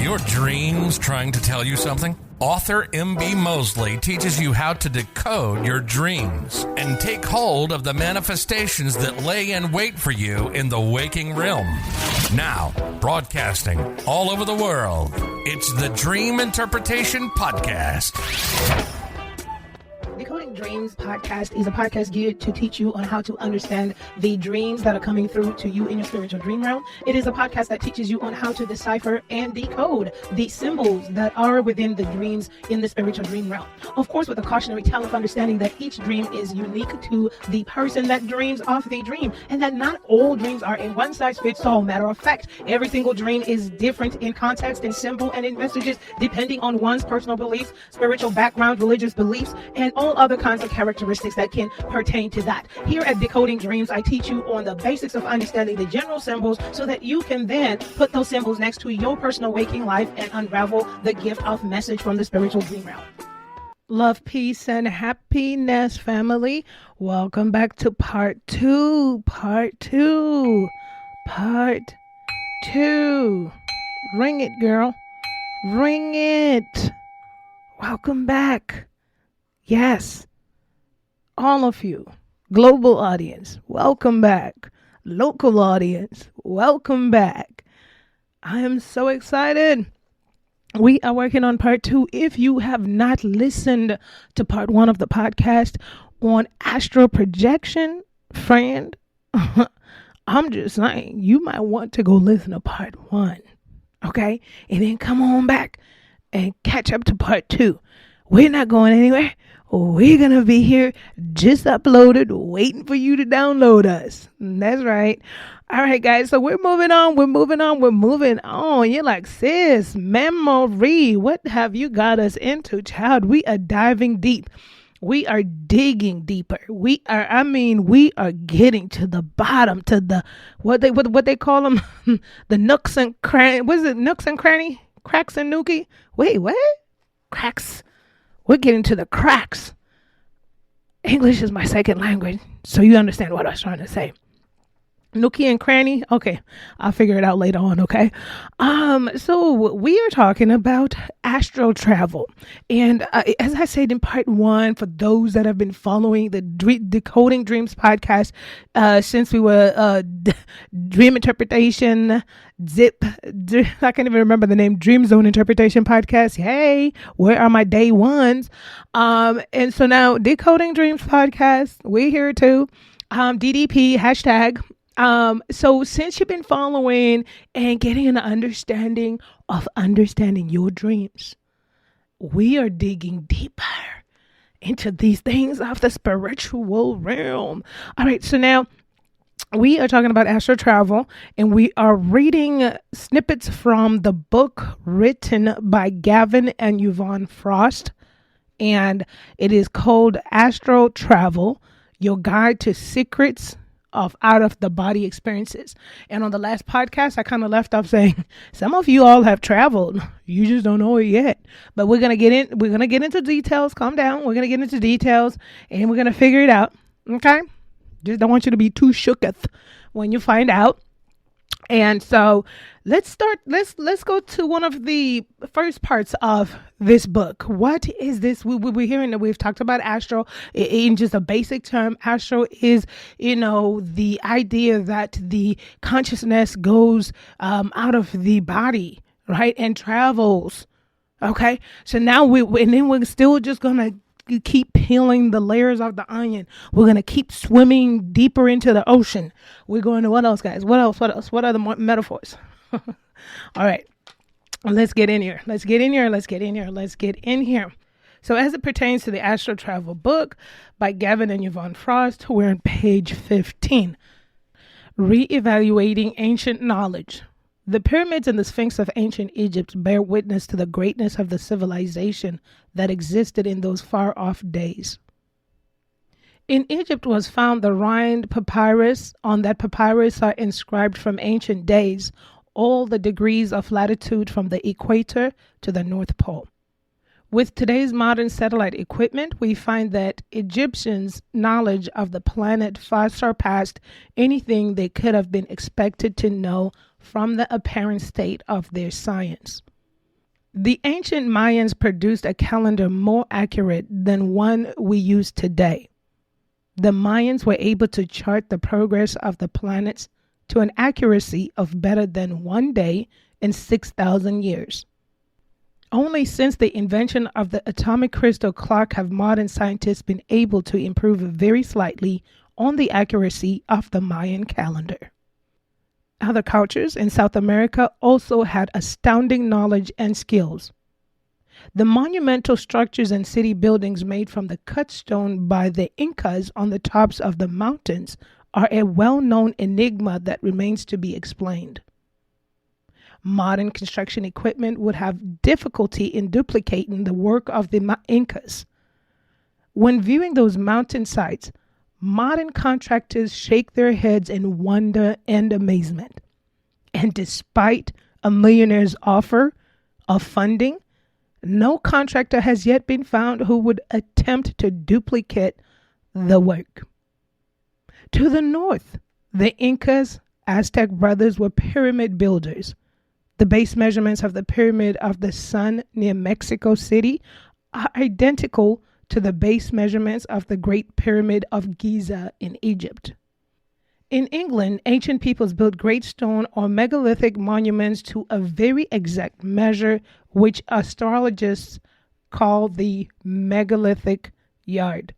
your dreams trying to tell you something? Author M.B. Mosley teaches you how to decode your dreams and take hold of the manifestations that lay in wait for you in the waking realm. Now, broadcasting all over the world, it's the Dream Interpretation Podcast. Decoding Dreams Podcast is a podcast geared to teach you on how to understand the dreams that are coming through to you in your spiritual dream realm. It is a podcast that teaches you on how to decipher and decode the symbols that are within the dreams in the spiritual dream realm. Of course, with a cautionary tale of understanding that each dream is unique to the person that dreams of the dream, and that not all dreams are a one-size-fits-all. Matter of fact, every single dream is different in context, in symbol, and in messages, depending on one's personal beliefs, spiritual background, religious beliefs, and all other kinds of characteristics that can pertain to that. Here at Decoding Dreams, I teach you on the basics of understanding the general symbols so that you can then put those symbols next to your personal waking life and unravel the gift of message from the spiritual dream realm. Love, peace, and happiness, family. Welcome back to part two. Ring it, girl. Ring it. Welcome back. Yes, all of you, global audience, welcome back. Local audience, welcome back. I am so excited. We are working on part two. If you have not listened to part one of the podcast on astral projection, friend, I'm just saying you might want to go listen to part one, okay? And then come on back and catch up to part two. We're not going anywhere. We're going to be here just uploaded, waiting for you to download us. That's right. All right, guys. So we're moving on. You're like, sis, memory, what have you got us into, child? We are diving deep. We are digging deeper. We are getting to the bottom, to the, what they call them, the nooks and cranny. What is it? Nooks and cranny? Cracks and nookie? Wait, what? Cracks. We're getting to the cracks. English is my second language, so you understand what I was trying to say. Nookie and cranny. Okay, I'll figure it out later on. Okay. So we are talking about astral travel, and as I said in part one, for those that have been following the Decoding Dreams podcast since we were Dream Interpretation I can't even remember the name, Dream Zone Interpretation Podcast. Hey, where are my day ones? And so now Decoding Dreams Podcast, we're here too. DDP hashtag. So since you've been following and getting an understanding of understanding your dreams, we are digging deeper into these things of the spiritual realm. All right. So now we are talking about astral travel, and we are reading snippets from the book written by Gavin and Yvonne Frost. And it is called Astral Travel, Your Guide to Secrets of Out of the Body Experiences. And on the last podcast, I kind of left off saying some of you all have traveled. You just don't know it yet. But we're going to get into details. Calm down. We're going to get into details and we're going to figure it out. Okay? Just don't want you to be too shooketh when you find out. And so let's go to one of the first parts of this book. What is this? We're hearing that we've talked about astral in just a basic term. Astral is, the idea that the consciousness goes out of the body, right? And travels. Okay. So now we're still just going to keep peeling the layers of the onion. We're going to keep swimming deeper into the ocean. We're going to, what else, guys? What else? What are the metaphors? All right. Let's get in here. So as it pertains to the Astral Travel book by Gavin and Yvonne Frost, we're on page 15. Reevaluating ancient knowledge. The pyramids and the Sphinx of ancient Egypt bear witness to the greatness of the civilization that existed in those far-off days. In Egypt was found the Rind papyrus. On that papyrus are inscribed from ancient days all the degrees of latitude from the equator to the North Pole. With today's modern satellite equipment, we find that Egyptians' knowledge of the planet far surpassed anything they could have been expected to know from the apparent state of their science. The ancient Mayans produced a calendar more accurate than one we use today. The Mayans were able to chart the progress of the planets to an accuracy of better than 1 day in 6,000 years. Only since the invention of the atomic crystal clock have modern scientists been able to improve very slightly on the accuracy of the Mayan calendar. Other cultures in South America also had astounding knowledge and skills. The monumental structures and city buildings made from the cut stone by the Incas on the tops of the mountains are a well-known enigma that remains to be explained. Modern construction equipment would have difficulty in duplicating the work of the Incas. When viewing those mountain sites, modern contractors shake their heads in wonder and amazement. And despite a millionaire's offer of funding, no contractor has yet been found who would attempt to duplicate the work. To the north, the Incas, Aztec brothers were pyramid builders. The base measurements of the Pyramid of the Sun near Mexico City are identical to the base measurements of the Great Pyramid of Giza in Egypt. In England, ancient peoples built great stone or megalithic monuments to a very exact measure, which astrologists call the megalithic yard.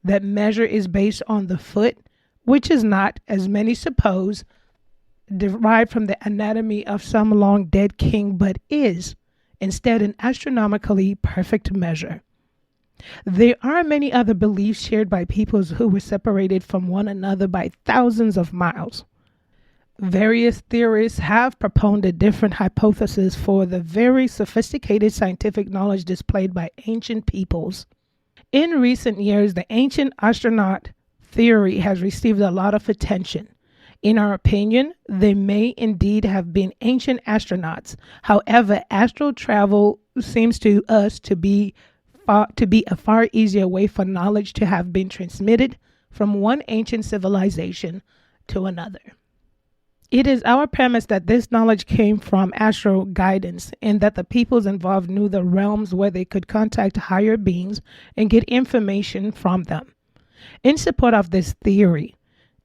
That measure is based on the foot, which is not, as many suppose, derived from the anatomy of some long dead king, but is instead an astronomically perfect measure. There are many other beliefs shared by peoples who were separated from one another by thousands of miles. Various theorists have propounded different hypotheses for the very sophisticated scientific knowledge displayed by ancient peoples. In recent years, the ancient astronaut theory has received a lot of attention. In our opinion, they may indeed have been ancient astronauts. However, astral travel seems to us to be a far easier way for knowledge to have been transmitted from one ancient civilization to another. It is our premise that this knowledge came from astral guidance and that the peoples involved knew the realms where they could contact higher beings and get information from them. In support of this theory,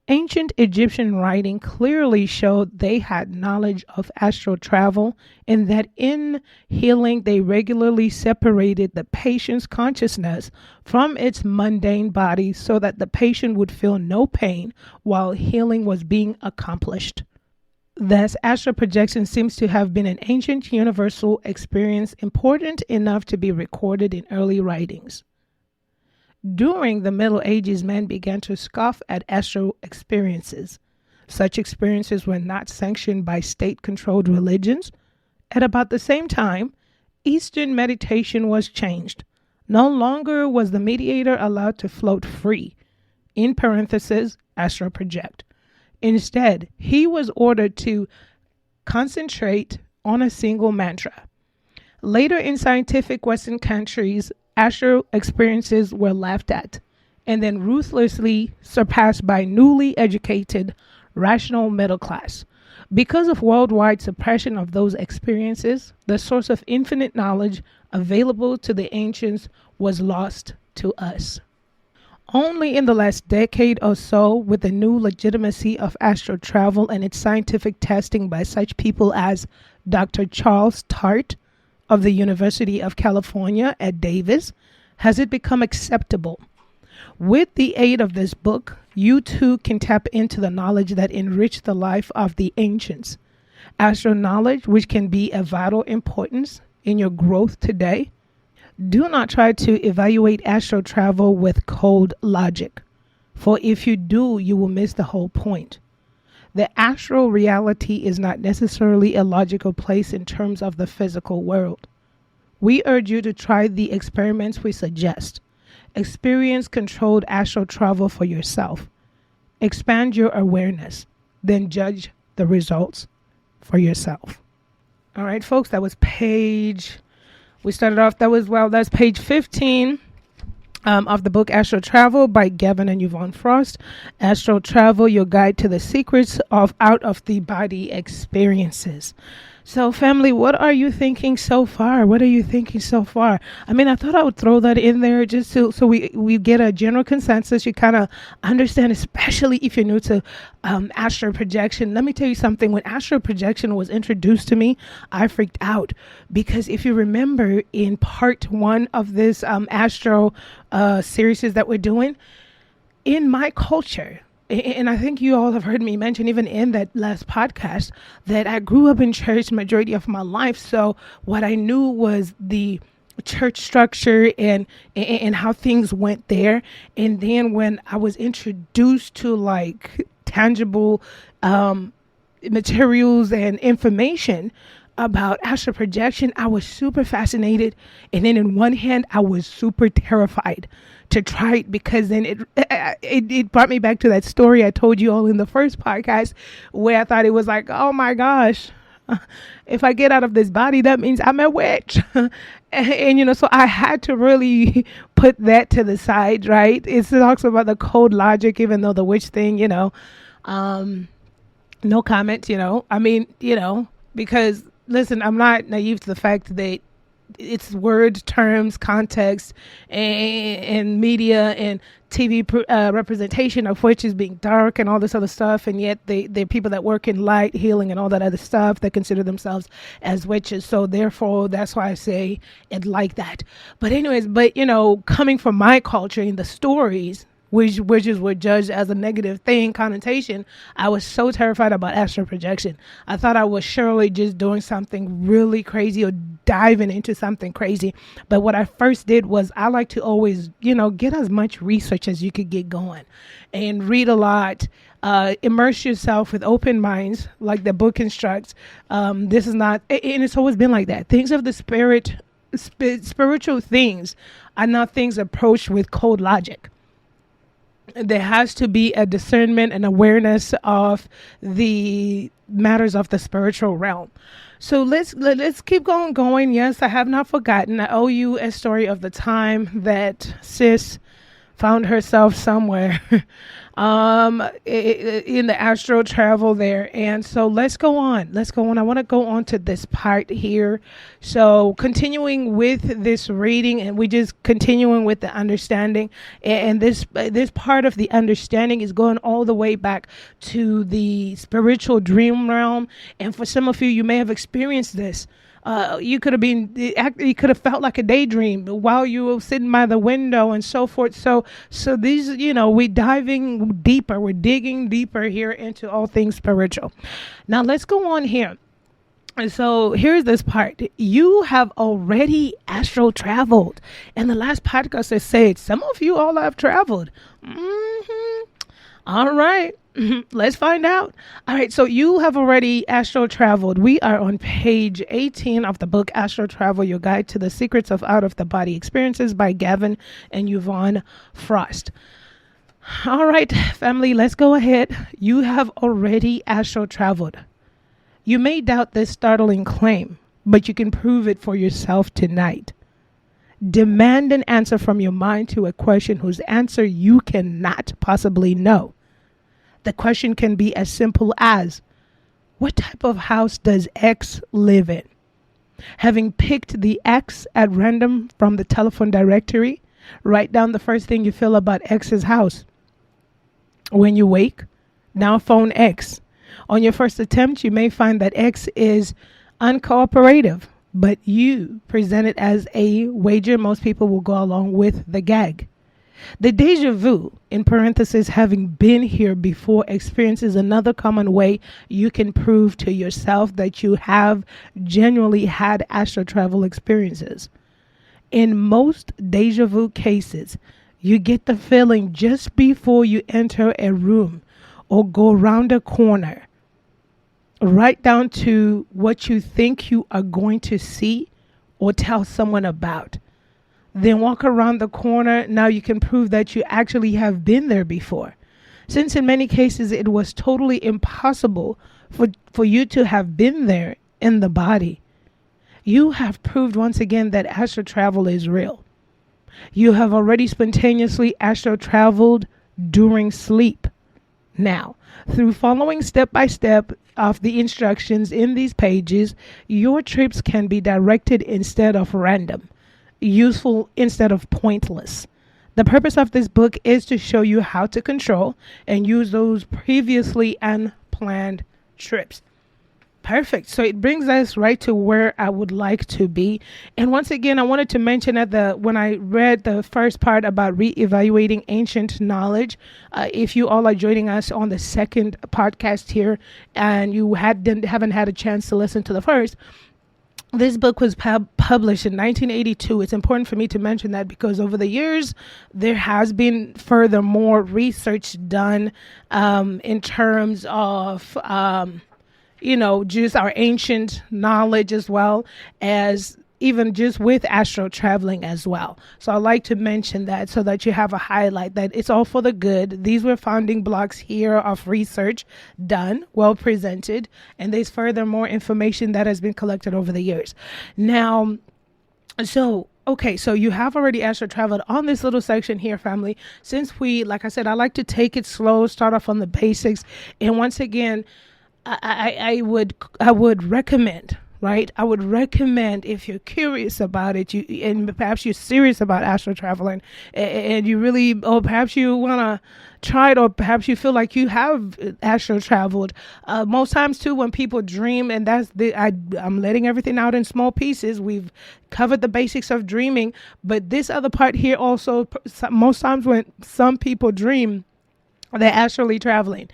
ancient Egyptian writing clearly showed they had knowledge of astral travel and that in healing they regularly separated the patient's consciousness from its mundane body so that the patient would feel no pain while healing was being accomplished. Thus, astral projection seems to have been an ancient universal experience important enough to be recorded in early writings. During the Middle Ages, men began to scoff at astral experiences. Such experiences were not sanctioned by state-controlled religions. At about the same time, Eastern meditation was changed. No longer was the mediator allowed to float free, in parentheses, astral project. Instead, he was ordered to concentrate on a single mantra. Later in scientific Western countries, astral experiences were laughed at and then ruthlessly surpassed by newly educated, rational middle class. Because of worldwide suppression of those experiences, the source of infinite knowledge available to the ancients was lost to us. Only in the last decade or so, with the new legitimacy of astral travel and its scientific testing by such people as Dr. Charles Tart of the University of California at Davis, has it become acceptable. With the aid of this book, you too can tap into the knowledge that enriched the life of the ancients. Astral knowledge, which can be of vital importance in your growth today. Do not try to evaluate astral travel with cold logic, for if you do, you will miss the whole point. The astral reality is not necessarily a logical place in terms of the physical world. We urge you to try the experiments we suggest. Experience controlled astral travel for yourself. Expand your awareness, then judge the results for yourself. All right, folks, that was page 15 of the book Astral Travel by Gavin and Yvonne Frost. Astral Travel, your guide to the secrets of out-of-the-body experiences. So, family, what are you thinking so far? What are you thinking so far? I mean, I thought I would throw that in there just so we get a general consensus. You kind of understand, especially if you're new to astral projection. Let me tell you something. When astral projection was introduced to me, I freaked out because if you remember in part 1 of this astral series that we're doing, in my culture, and I think you all have heard me mention even in that last podcast that I grew up in church majority of my life. So what I knew was the church structure and how things went there. And then when I was introduced to like tangible materials and information about astral projection, I was super fascinated. And then in one hand, I was super terrified to try it because then it brought me back to that story I told you all in the first podcast where I thought it was like, oh my gosh, if I get out of this body, that means I'm a witch. and so I had to really put that to the side, right? It talks about the code logic, even though the witch thing, no comment, I mean, because listen, I'm not naive to the fact that it's word, terms, context, and media and TV representation of witches being dark and all this other stuff. And yet they're people that work in light, healing, and all that other stuff that consider themselves as witches. So therefore, that's why I say it like that. But anyways, coming from my culture in the stories, which witches were judged as a negative thing, connotation, I was so terrified about astral projection. I thought I was surely just doing something really crazy or diving into something crazy. But what I first did was I like to always, get as much research as you could get going and read a lot. Immerse yourself with open minds, like the book instructs. This is not, and it's always been like that. Things of the spiritual things are not things approached with cold logic. There has to be a discernment and awareness of the matters of the spiritual realm. So let's keep going. Yes, I have not forgotten. I owe you a story of the time that sis found herself somewhere in the astral travel there. And so let's go on. I want to go on to this part here. So continuing with this reading, and we just continuing with the understanding. And this part of the understanding is going all the way back to the spiritual dream realm. And for some of you, you may have experienced this. You could have felt like a daydream while you were sitting by the window and so forth. So these, we're diving deeper. We're digging deeper here into all things spiritual. Now let's go on here. And so here's this part. You have already astral traveled. And the last podcast I said, some of you all have traveled. All right. Let's find out. All right. So you have already astral traveled. We are on page 18 of the book Astral Travel, Your Guide to the Secrets of Out of the Body Experiences by Gavin and Yvonne Frost. All right, family, let's go ahead. You have already astral traveled. You may doubt this startling claim, but you can prove it for yourself tonight. Demand an answer from your mind to a question whose answer you cannot possibly know. The question can be as simple as, what type of house does X live in? Having picked the X at random from the telephone directory, write down the first thing you feel about X's house. When you wake, now phone X. On your first attempt, you may find that X is uncooperative, but you present it as a wager. Most people will go along with the gag. The deja vu, in parentheses, having been here before experience is another common way you can prove to yourself that you have genuinely had astral travel experiences. In most deja vu cases, you get the feeling just before you enter a room or go around a corner, right down to what you think you are going to see or tell someone about. Then walk around the corner. Now you can prove that you actually have been there before. Since in many cases it was totally impossible for you to have been there in the body, you have proved once again that astral travel is real. You have already spontaneously astral traveled during sleep. Now, through following step by step of the instructions in these pages, your trips can be directed instead of random, useful instead of pointless. The purpose of this book is to show you how to control and use those previously unplanned trips. Perfect. So it brings us right to where I would like to be. And once again, I wanted to mention when I read the first part about reevaluating ancient knowledge, if you all are joining us on the second podcast here and you haven't had a chance to listen to the first, this book was published in 1982. It's important for me to mention that because over the years, there has been furthermore research done in terms of just our ancient knowledge as well as even just with astral traveling as well. So I like to mention that so that you have a highlight that it's all for the good. These were founding blocks here of research done, well presented, and there's furthermore information that has been collected over the years. Now, so you have already astral traveled on this little section here, family. Since like I said, I like to take it slow, start off on the basics. And once again, I would recommend, right? I would recommend if you're curious about it, and perhaps you're serious about astral traveling, and you really, or perhaps you want to try it, or perhaps you feel like you have astral traveled. Most times too, when people dream, and I'm letting everything out in small pieces. We've covered the basics of dreaming, but this other part here also, most times when some people dream, they're astrally traveling.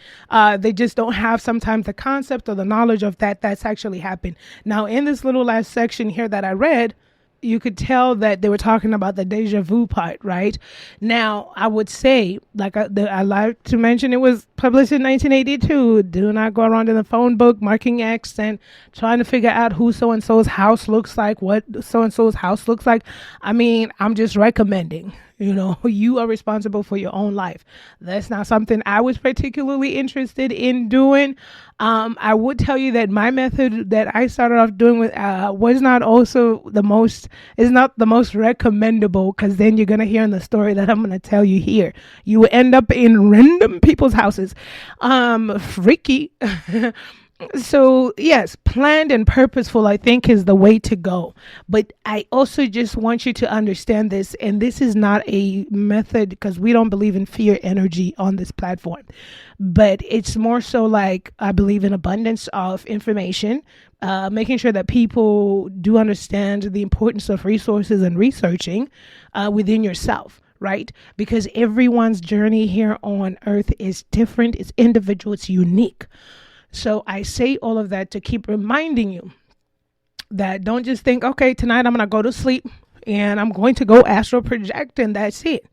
They just don't have sometimes the concept or the knowledge of that's actually happened. Now, in this little last section here that I read, you could tell that they were talking about the deja vu part, right? Now, I would say, like I like to mention, it was published in 1982. Do not go around in the phone book marking X and trying to figure out who so-and-so's house looks like, what so-and-so's house looks like. I mean, I'm just recommending. You are responsible for your own life. That's not something I was particularly interested in doing. I would tell you that my method that I started off doing with was not the most recommendable, because then you're going to hear in the story that I'm going to tell you here. You will end up in random people's houses. Freaky. So yes, planned and purposeful, I think, is the way to go. But I also just want you to understand this, and this is not a method because we don't believe in fear energy on this platform, but it's more so like I believe in abundance of information, making sure that people do understand the importance of resources and researching within yourself. Right? Because everyone's journey here on earth is different, it's individual, it's unique. So I say all of that to keep reminding you that don't just think, okay, tonight I'm going to go to sleep and I'm going to go astral project and that's it.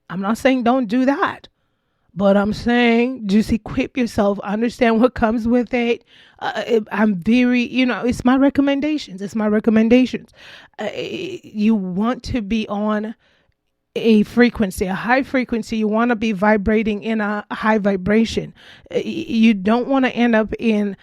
I'm not saying don't do that, but I'm saying just equip yourself, understand what comes with it. I'm very, it's my recommendations. You want to be on a frequency, a high frequency. You want to be vibrating in a high vibration. You don't want to end up in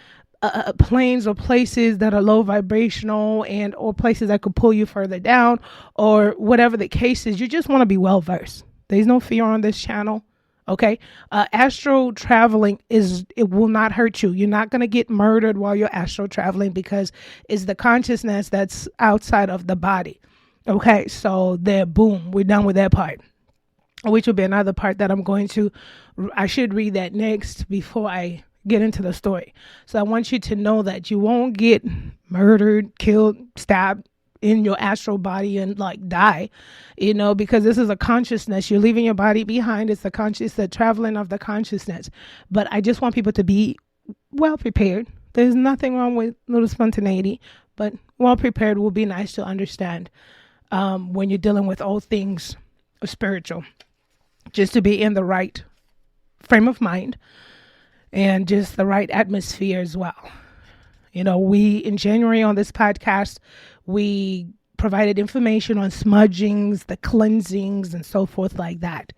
planes or places that are low vibrational or places that could pull you further down or whatever the case is. You just want to be well versed. There's no fear on this channel. Okay. Astral traveling it will not hurt you. You're not going to get murdered while you're astral traveling because it's the consciousness that's outside of the body. Okay, so boom, we're done with that part, which will be another part that I should read that next before I get into the story. So I want you to know that you won't get murdered, killed, stabbed in your astral body and die, because this is a consciousness. You're leaving your body behind. It's the traveling of the consciousness. But I just want people to be well prepared. There's nothing wrong with a little spontaneity, but well prepared will be nice to understand. When you're dealing with all things spiritual, just to be in the right frame of mind and just the right atmosphere as well. In January on this podcast, we provided information on smudgings, the cleansings, and so forth like that.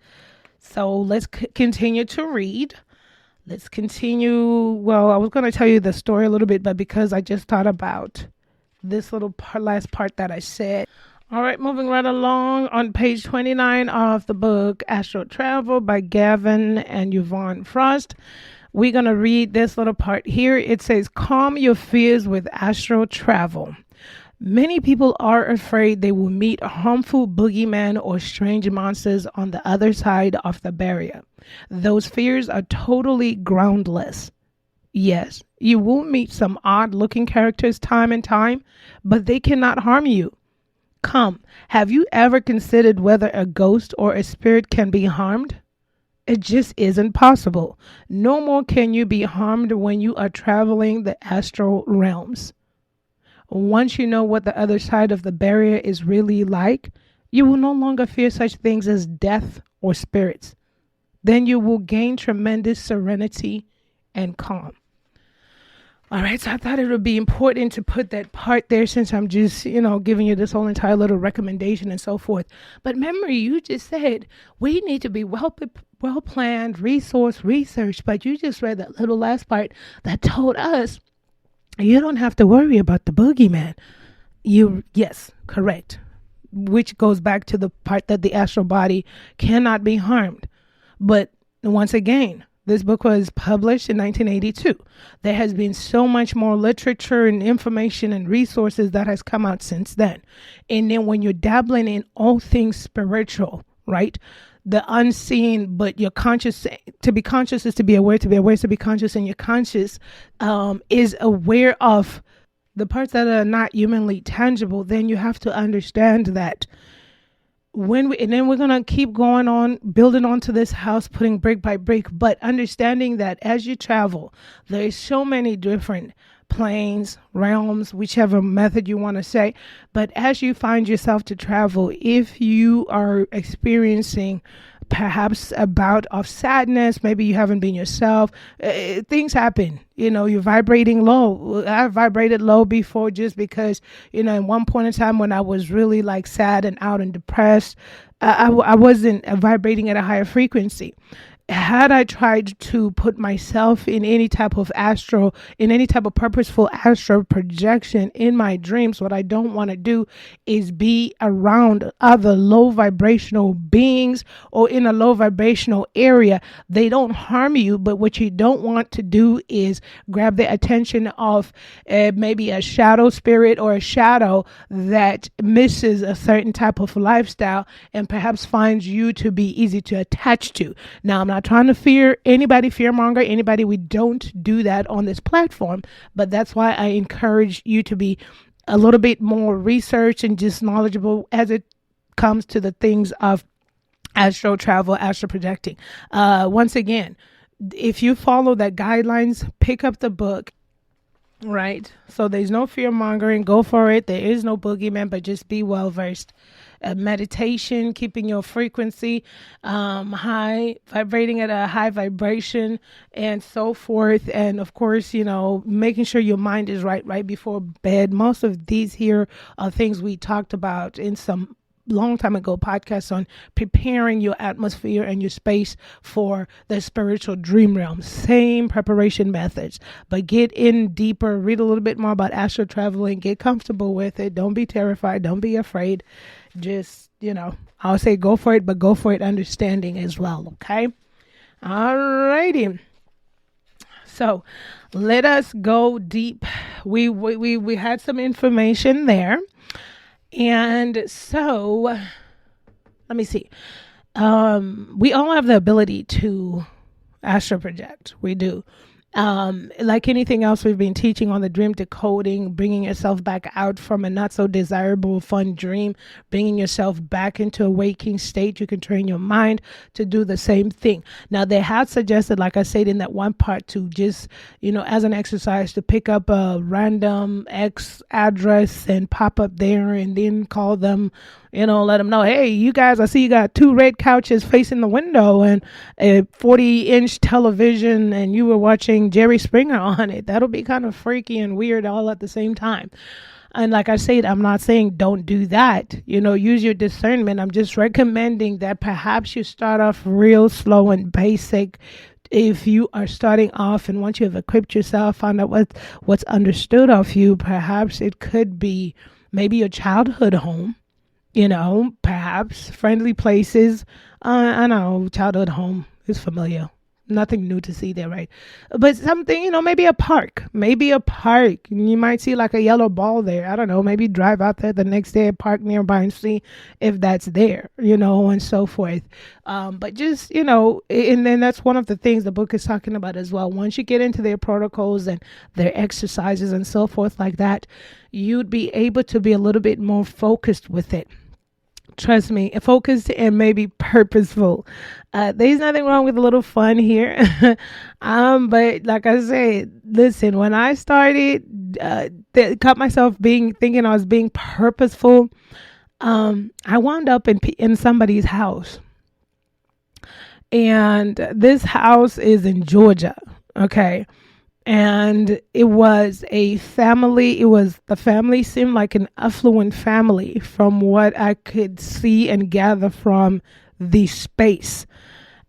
So let's continue to read. Let's continue. Well, I was going to tell you the story a little bit, but because I just thought about this little last part that I said, All right, moving right along on page 29 of the book Astral Travel by Gavin and Yvonne Frost. We're going to read this little part here. It says, calm your fears with astral travel. Many people are afraid they will meet harmful boogeymen or strange monsters on the other side of the barrier. Those fears are totally groundless. Yes, you will meet some odd-looking characters time and time, but they cannot harm you. Come, have you ever considered whether a ghost or a spirit can be harmed? It just isn't possible. No more can you be harmed when you are traveling the astral realms. Once you know what the other side of the barrier is really like, you will no longer fear such things as death or spirits. Then you will gain tremendous serenity and calm. All right, so I thought it would be important to put that part there since I'm just, giving you this whole entire little recommendation and so forth. But remember, you just said we need to be well-planned, researched, but you just read that little last part that told us you don't have to worry about the boogeyman. Yes, correct. Which goes back to the part that the astral body cannot be harmed. But once again, this book was published in 1982. There has been so much more literature and information and resources that has come out since then. And then when you're dabbling in all things spiritual, right? The unseen, but you're conscious. To be conscious is to be aware. To be aware is to be conscious. And your conscious is aware of the parts that are not humanly tangible. Then you have to understand that and then we're going to keep going on, building onto this house, putting brick by brick, but understanding that as you travel, there's so many different planes, realms, whichever method you want to say. But as you find yourself to travel, if you are experiencing perhaps a bout of sadness, maybe you haven't been yourself, things happen, you're vibrating low. I vibrated low before just because, in one point in time when I was really like sad and out and depressed, I wasn't vibrating at a higher frequency. Had I tried to put myself in any type of purposeful astral projection in my dreams, what I don't want to do is be around other low vibrational beings or in a low vibrational area. They don't harm you, but what you don't want to do is grab the attention of maybe a shadow spirit or a shadow that misses a certain type of lifestyle and perhaps finds you to be easy to attach to. Now, I'm not trying to fearmonger anybody. We don't do that on this platform, but that's why I encourage you to be a little bit more research and just knowledgeable as it comes to the things of astral travel, astral projecting. Once again, if you follow that guidelines, pick up the book. Right. So there's no fear mongering. Go for it. There is no boogeyman, but just be well versed. Meditation, keeping your frequency high, vibrating at a high vibration and so forth. And of course, making sure your mind is right before bed. Most of these here are things we talked about in some long time ago podcast on preparing your atmosphere and your space for the spiritual dream realm. Same preparation methods, but get in deeper, read a little bit more about astral traveling, get comfortable with it. Don't be terrified. Don't be afraid. Just, I'll say go for it, but go for it understanding as well. Okay. All righty. So let us go deep. We had some information there. And so, let me see. We all have the ability to astral project. We do. Like anything else we've been teaching on the dream decoding, bringing yourself back out from a not so desirable, fun dream, bringing yourself back into a waking state. You can train your mind to do the same thing. Now, they have suggested, like I said in that one part, to just, as an exercise, to pick up a random X address and pop up there and then call them, let them know, hey, you guys, I see you got 2 red couches facing the window and a 40-inch television and you were watching Jerry Springer on it. That'll be kind of freaky and weird all at the same time. And like I said, I'm not saying don't do that. Use your discernment. I'm just recommending that perhaps you start off real slow and basic. If you are starting off and once you have equipped yourself, find out what's understood of you, perhaps it could be maybe your childhood home. Perhaps friendly places. I know childhood home is familiar. Nothing new to see there, right? But something, maybe a park. Maybe a park. You might see like a yellow ball there. I don't know. Maybe drive out there the next day, park nearby and see if that's there, and so forth. But just, and then that's one of the things the book is talking about as well. Once you get into their protocols and their exercises and so forth like that, you'd be able to be a little bit more focused with it. Trust me, focused and maybe purposeful. There's nothing wrong with a little fun here. But like I said, listen, when I started, caught myself thinking I was being purposeful. I wound up in somebody's house, and this house is in Georgia. Okay. And it was the family seemed like an affluent family from what I could see and gather from the space.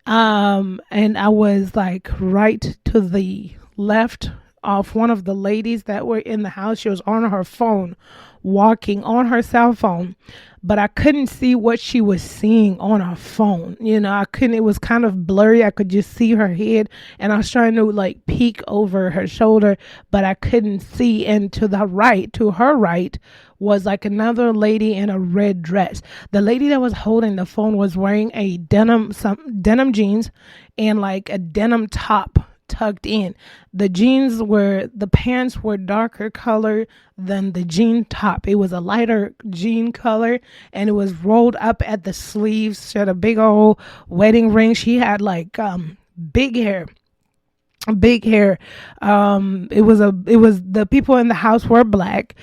And I was like right to the left of one of the ladies that were in the house. She was on her phone, walking on her cell phone, but I couldn't see what she was seeing on her phone. It was kind of blurry. I could just see her head, and I was trying to like peek over her shoulder, but I couldn't see. And to her right was like another lady in a red dress. The lady that was holding the phone was wearing a denim jeans and like a denim top tucked in. The pants were darker color than the jean top. It was a lighter jean color, and it was rolled up at the sleeves. She had a big old wedding ring. She had like big hair. It was the people in the house were black,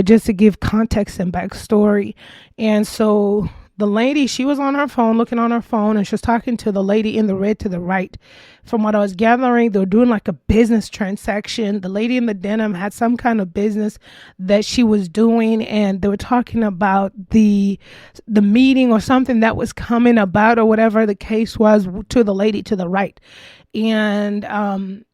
just to give context and backstory. And so the lady, she was on her phone, looking on her phone, and she was talking to the lady in the red to the right. From what I was gathering, they were doing like a business transaction. The lady in the denim had some kind of business that she was doing, and they were talking about the meeting or something that was coming about, or whatever the case was, to the lady to the right. And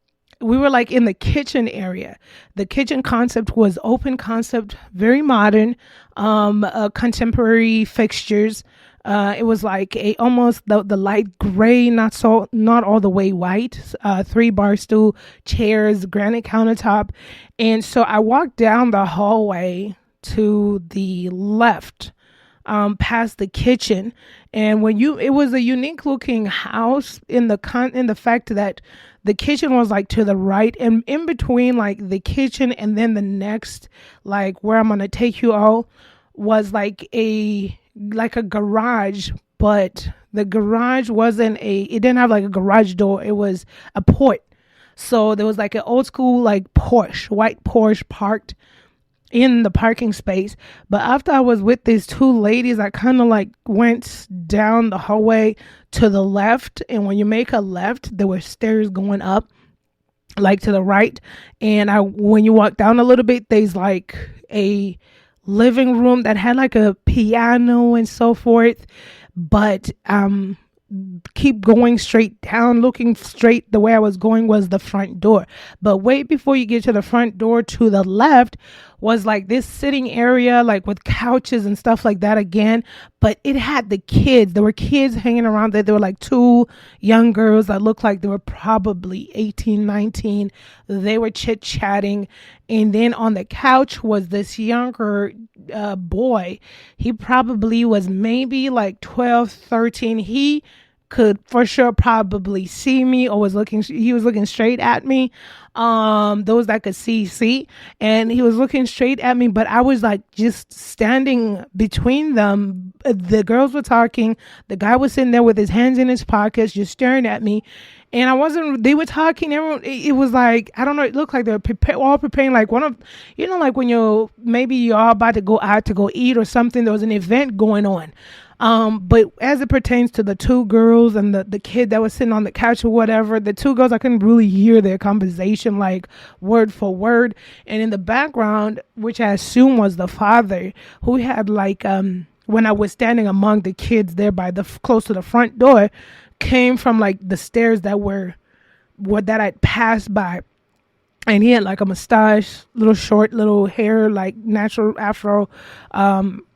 we were like in the kitchen area. The kitchen concept was open concept, very modern, contemporary fixtures. It was like almost the light gray, not all the way white, 3-bar stool, chairs, granite countertop. And so I walked down the hallway to the left, past the kitchen. And it was a unique looking house in the fact that the kitchen was like to the right, and in between like the kitchen and then the next, like where I'm going to take you all, was like a garage, but the garage it didn't have like a garage door. It was a port. So there was like an old school, like white Porsche parked in the parking space. But after I was with these two ladies, I kind of like went down the hallway to the left. And when you make a left, there were stairs going up like to the right. And when you walk down a little bit, there's like a living room that had like a piano and so forth. But keep going straight down, looking straight, the way I was going was the front door. But wait, before you get to the front door, to the left was like this sitting area, like with couches and stuff like that again. But it had the kids. There were kids hanging around there. There were like 2 young girls that looked like they were probably 18, 19. They were chit-chatting. And then on the couch was this younger boy. He probably was maybe like 12, 13. He could for sure probably see me, or he was looking straight at me. Those that could see, and he was looking straight at me, but I was like just standing between them. The girls were talking. The guy was sitting there with his hands in his pockets, just staring at me. And they were talking. Everyone, it was like, I don't know, it looked like they were all preparing, like one of, like when you're all about to go out to go eat or something, there was an event going on. But as it pertains to the 2 girls and the kid that was sitting on the couch or whatever, the 2 girls, I couldn't really hear their conversation like word for word. And in the background, which I assume was the father, who had like, when I was standing among the kids there close to the front door, came from like the stairs that I'd passed by. And he had like a mustache, little short, little hair, like natural afro,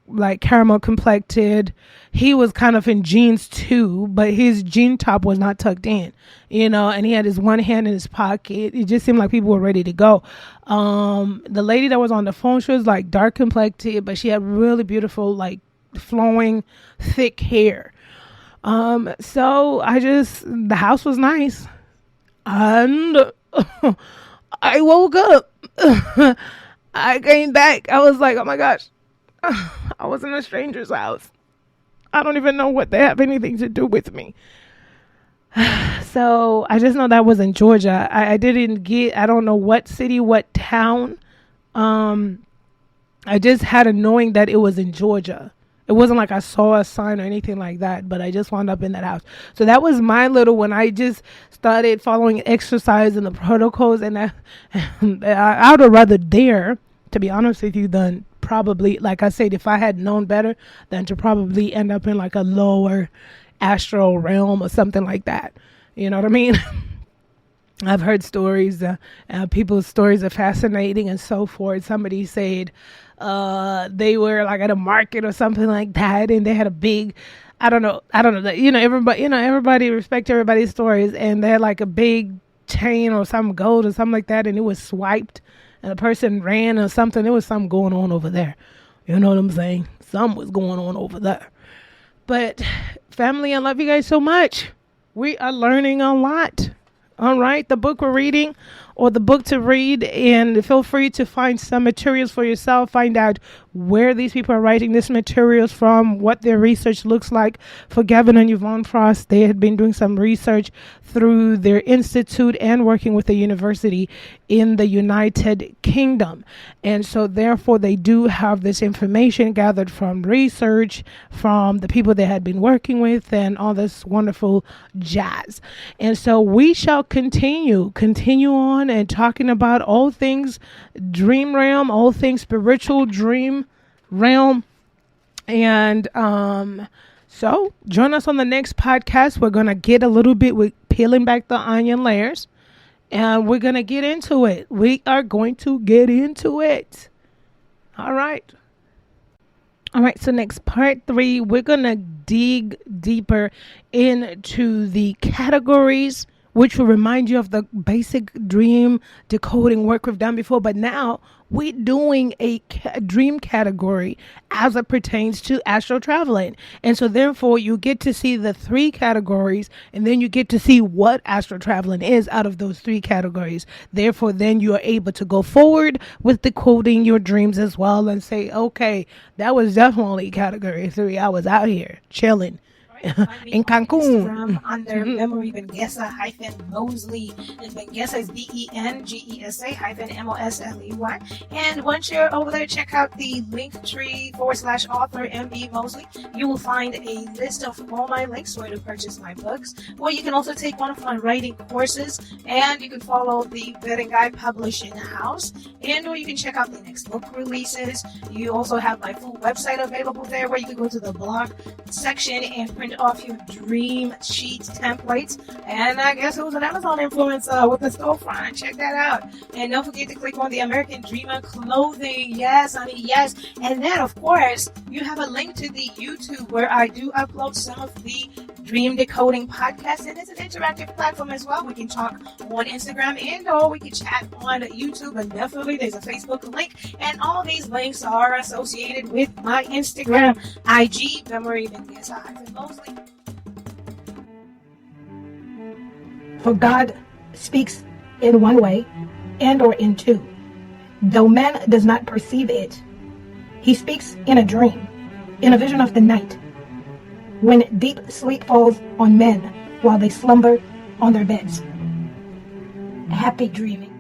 like caramel complected. He was kind of in jeans too, but his jean top was not tucked in, and he had his one hand in his pocket. It just seemed like people were ready to go. The lady that was on the phone, she was like dark complected, but she had really beautiful, like flowing, thick hair. So the house was nice. And I woke up. I came back. I was like, oh my gosh, I was in a stranger's house. I don't even know what they have anything to do with me. So I just know that was in Georgia. I don't know what city, what town. I just had a knowing that it was in Georgia. It wasn't like I saw a sign or anything like that, but I just wound up in that house. So that was my little, when I just started following exercise and the protocols, and I would have rather there, to be honest with you, than probably, like I said, if I had known better, than to probably end up in like a lower astral realm or something like that. You know what I mean? I've heard stories, people's stories are fascinating and so forth. Somebody said they were like at a market or something like that, and they had a big, I don't know, everybody respect everybody's stories, and they had like a big chain or some gold or something like that, and it was swiped, and the person ran or something. There was something going on over there. You know what I'm saying? Something was going on over there. But family, I love you guys so much. We are learning a lot. All right, the book we're reading or the book to read, and feel free to find some materials for yourself. Find out where these people are writing this materials from, what their research looks like. For Gavin and Yvonne Frost, they had been doing some research through their institute and working with a university in the United Kingdom. And so therefore they do have this information gathered from research, from the people they had been working with, and all this wonderful jazz. And so we shall continue on and talking about all things dream realm, all things spiritual dream realm. And so join us on the next podcast. We're going to get a little bit with peeling back the onion layers, and we're going to get into it. We are going to get into it. All right. So next part 3, we're going to dig deeper into the categories, which will remind you of the basic dream decoding work we've done before. But now we're doing a dream category as it pertains to astral traveling. And so therefore you get to see the 3 categories, and then you get to see what astral traveling is out of those 3 categories. Therefore, then you are able to go forward with decoding your dreams as well and say, okay, that was definitely category 3. I was out here chilling in Cancun under Memory Bengesa -Mosley, and Bengesa is BENGESA -MOSLEY. And once you're over there, check out the Linktree /author MB Mosley. You will find a list of all my links where to purchase my books, or you can also take one of my writing courses, and you can follow the Vetting Guide Publishing House, and or you can check out the next book releases. You also have my full website available there, where you can go to the blog section and print off your dream sheet templates. And I guess it was an Amazon influence with the storefront. Check that out. And don't forget to click on the American Dreamer clothing. Yes, honey, yes. And then, of course, you have a link to the YouTube where I do upload some of the Dream Decoding Podcast, and it's an interactive platform as well. We can talk on Instagram, and or we can chat on YouTube, and definitely there's a Facebook link, and all these links are associated with my Instagram, IG, Memory Bengesa Mosley. For God speaks in one way and or in two, though man does not perceive it. He speaks in a dream, in a vision of the night, when deep sleep falls on men while they slumber on their beds. Happy dreaming.